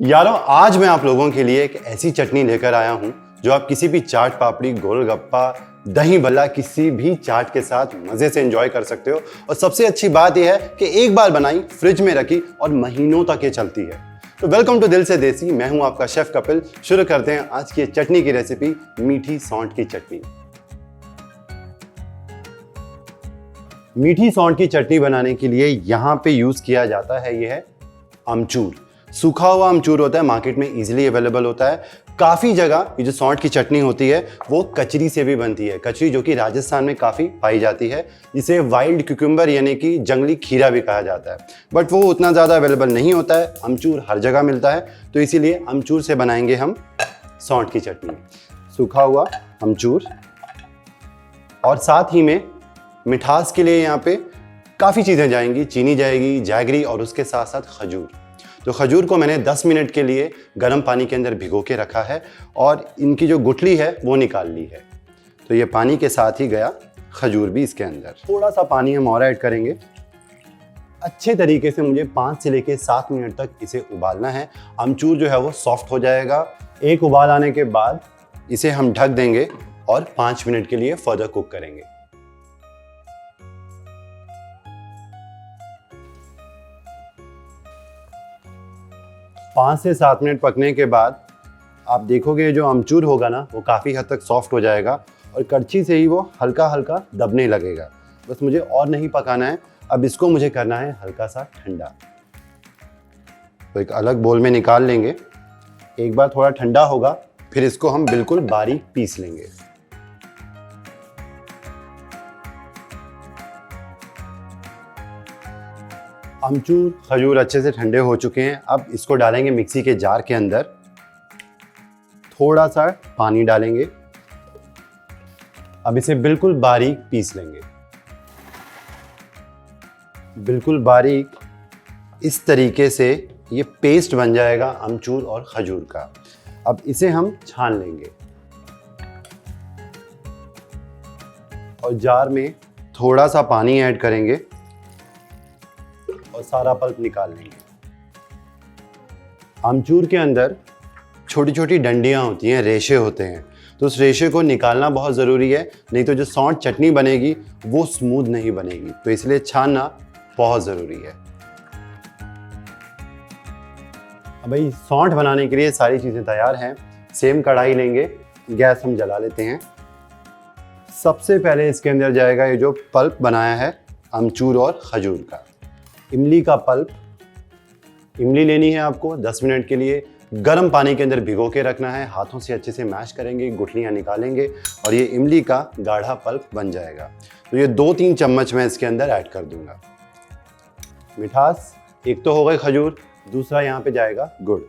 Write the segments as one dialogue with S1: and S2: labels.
S1: यारों, आज मैं आप लोगों के लिए एक ऐसी चटनी लेकर आया हूं जो आप किसी भी चाट पापड़ी, गोलगप्पा, दही भल्ला किसी भी चाट के साथ मजे से एंजॉय कर सकते हो। और सबसे अच्छी बात यह है कि एक बार बनाई, फ्रिज में रखी और महीनों तक ये चलती है। तो वेलकम टू दिल से देसी। मैं हूं आपका शेफ कपिल। शुरू करते हैं आज की चटनी की रेसिपी, मीठी सौंठ की चटनी। मीठी सौंठ की चटनी बनाने के लिए यहां पे यूज किया जाता है यह है अमचूर। सूखा हुआ अमचूर होता है, मार्केट में इजीली अवेलेबल होता है। काफी जगह ये जो सौंठ की चटनी होती है वो कचरी से भी बनती है। कचरी जो कि राजस्थान में काफी पाई जाती है, जिसे वाइल्ड क्यूकम्बर यानी कि जंगली खीरा भी कहा जाता है, बट वो उतना ज्यादा अवेलेबल नहीं होता है। अमचूर हर जगह मिलता है, तो इसीलिए अमचूर से बनाएंगे हम सौंठ की चटनी। सूखा हुआ अमचूर और साथ ही में मिठास के लिए यहाँ पे काफी चीजें जाएंगी। चीनी जाएगी, जैगरी और उसके साथ साथ खजूर। तो खजूर को मैंने 10 मिनट के लिए गर्म पानी के अंदर भिगो के रखा है और इनकी जो गुठली है वो निकाल ली है। तो ये पानी के साथ ही गया खजूर भी इसके अंदर। थोड़ा सा पानी हम और ऐड करेंगे। अच्छे तरीके से मुझे 5 से लेके 7 मिनट तक इसे उबालना है। अमचूर जो है वो सॉफ्ट हो जाएगा। एक उबाल आने के बाद इसे हम ढक देंगे और 5 मिनट के लिए फर्दर कुक करेंगे। 5 से 7 मिनट पकने के बाद आप देखोगे जो अमचूर होगा ना वो काफ़ी हद तक सॉफ्ट हो जाएगा और करछी से ही वो हल्का हल्का दबने लगेगा। बस मुझे और नहीं पकाना है, अब इसको मुझे करना है हल्का सा ठंडा। तो एक अलग बोल में निकाल लेंगे। एक बार थोड़ा ठंडा होगा फिर इसको हम बिल्कुल बारीक पीस लेंगे। अमचूर, खजूर अच्छे से ठंडे हो चुके हैं। अब इसको डालेंगे मिक्सी के जार के अंदर। थोड़ा सा पानी डालेंगे। अब इसे बिल्कुल बारीक पीस लेंगे। बिल्कुल बारीक इस तरीके से ये पेस्ट बन जाएगा अमचूर और खजूर का। अब इसे हम छान लेंगे और जार में थोड़ा सा पानी ऐड करेंगे और सारा पल्प निकाल लेंगे। अमचूर के अंदर छोटी छोटी डंडियां होती हैं, रेशे होते हैं, तो उस रेशे को निकालना बहुत ज़रूरी है, नहीं तो जो सौंठ चटनी बनेगी वो स्मूथ नहीं बनेगी। तो इसलिए छानना बहुत ज़रूरी है। अब भाई सौंठ बनाने के लिए सारी चीज़ें तैयार हैं। सेम कढ़ाई लेंगे, गैस हम जला लेते हैं। सबसे पहले इसके अंदर जाएगा ये जो पल्प बनाया है अमचूर और खजूर का, इमली का पल्प। इमली लेनी है आपको। 10 मिनट के लिए गर्म पानी के अंदर भिगो के रखना है। हाथों से अच्छे से मैश करेंगे, गुठलियाँ निकालेंगे और ये इमली का गाढ़ा पल्प बन जाएगा। तो ये 2-3 चम्मच मैं इसके अंदर ऐड कर दूंगा। मिठास एक तो हो गई खजूर, दूसरा यहाँ पे जाएगा गुड़।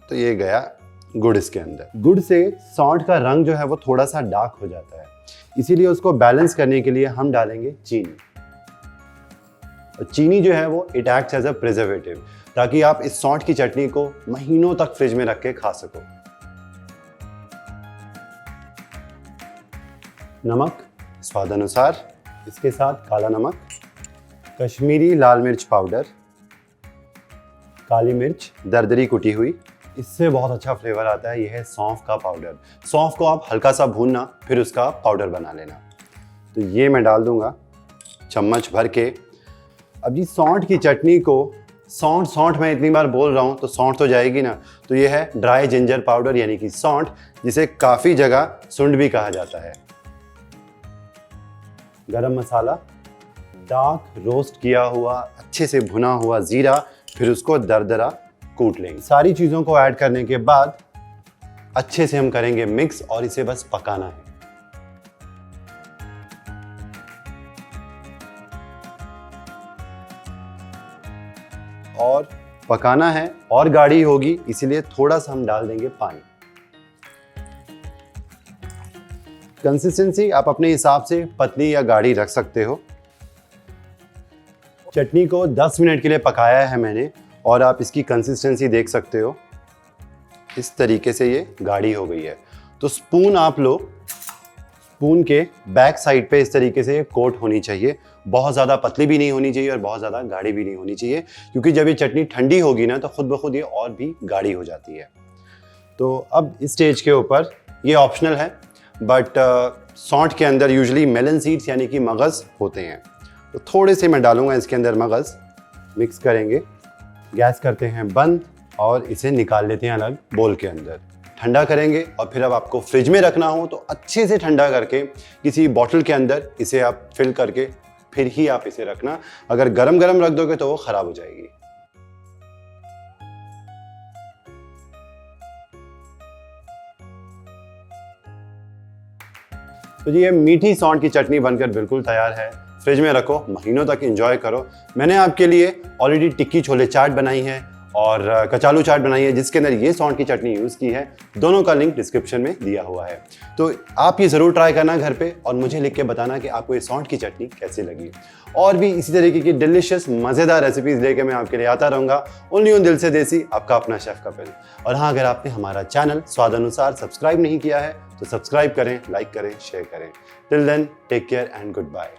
S1: तो ये गया गुड़ इसके अंदर। गुड़ से सौंठ का रंग जो है वो थोड़ा सा डार्क हो जाता है, इसीलिए उसको बैलेंस करने के लिए हम डालेंगे चीनी। और चीनी जो है वो it acts as a preservative, ताकि आप इस सौंठ की चटनी को महीनों तक फ्रिज में रख के खा सको। नमक स्वाद अनुसार, इसके साथ काला नमक, कश्मीरी लाल मिर्च पाउडर, काली मिर्च दरदरी कुटी हुई, इससे बहुत अच्छा फ्लेवर आता है। यह है सौंफ का पाउडर। सौंफ को आप हल्का सा भूनना, फिर उसका पाउडर बना लेना। तो ये मैं डाल दूंगा चम्मच भर के। अब जी सौंठ की चटनी को, सौंठ सौंठ मैं इतनी बार बोल रहा हूँ तो सौंठ तो जाएगी ना। तो ये है ड्राई जिंजर पाउडर यानी कि सौंठ, जिसे काफ़ी जगह सुंड भी कहा जाता है। गरम मसाला, डार्क रोस्ट किया हुआ अच्छे से भुना हुआ जीरा, फिर उसको दरदरा कूट लेंगे। सारी चीज़ों को ऐड करने के बाद अच्छे से हम करेंगे मिक्स और इसे बस पकाना है। और पकाना है और गाढ़ी होगी, इसीलिए थोड़ा सा हम डाल देंगे पानी। कंसिस्टेंसी आप अपने हिसाब से पतली या गाढ़ी रख सकते हो। चटनी को 10 मिनट के लिए पकाया है मैंने और आप इसकी कंसिस्टेंसी देख सकते हो। इस तरीके से ये गाढ़ी हो गई है। तो स्पून आप लो, स्पून के बैक साइड पे इस तरीके से ये कोट होनी चाहिए बहुत ज़्यादा पतली भी नहीं होनी चाहिए और बहुत ज़्यादा गाढ़ी भी नहीं होनी चाहिए, क्योंकि जब ये चटनी ठंडी होगी ना तो खुद ब खुद ये और भी गाढ़ी हो जाती है। तो अब इस स्टेज के ऊपर ये ऑप्शनल है, बट सौंठ के अंदर यूजुअली मेलन सीड्स यानी कि मगज़ होते हैं, तो थोड़े से मैं डालूंगा इसके अंदर मगज़, मिक्स करेंगे, गैस करते हैं बंद और इसे निकाल लेते हैं अलग बोल के अंदर, ठंडा करेंगे। और फिर अब आपको फ्रिज में रखना हो तो अच्छे से ठंडा करके किसी बॉटल के अंदर इसे आप फिल करके फिर ही आप इसे रखना। अगर गरम गरम रख दोगे तो वो खराब हो जाएगी। तो जी ये मीठी सौंठ की चटनी बनकर बिल्कुल तैयार है। फ्रिज में रखो, महीनों तक एंजॉय करो। मैंने आपके लिए ऑलरेडी टिक्की छोले चाट बनाई है और कचालू चाट बनाई है जिसके अंदर ये सौंठ की चटनी यूज़ की है। दोनों का लिंक डिस्क्रिप्शन में दिया हुआ है, तो आप ये ज़रूर ट्राई करना घर पे और मुझे लिख के बताना कि आपको ये सौंठ की चटनी कैसी लगी। और भी इसी तरीके की डिलिशियस मज़ेदार रेसिपीज़ लेके मैं आपके लिए आता रहूँगा। ओनली ऑन दिल से देसी, आपका अपना शेफ़ कपिल। और हाँ, अगर आपने हमारा चैनल स्वाद अनुसार सब्सक्राइब नहीं किया है तो सब्सक्राइब करें, लाइक करें, शेयर करें। Till then take care and good bye.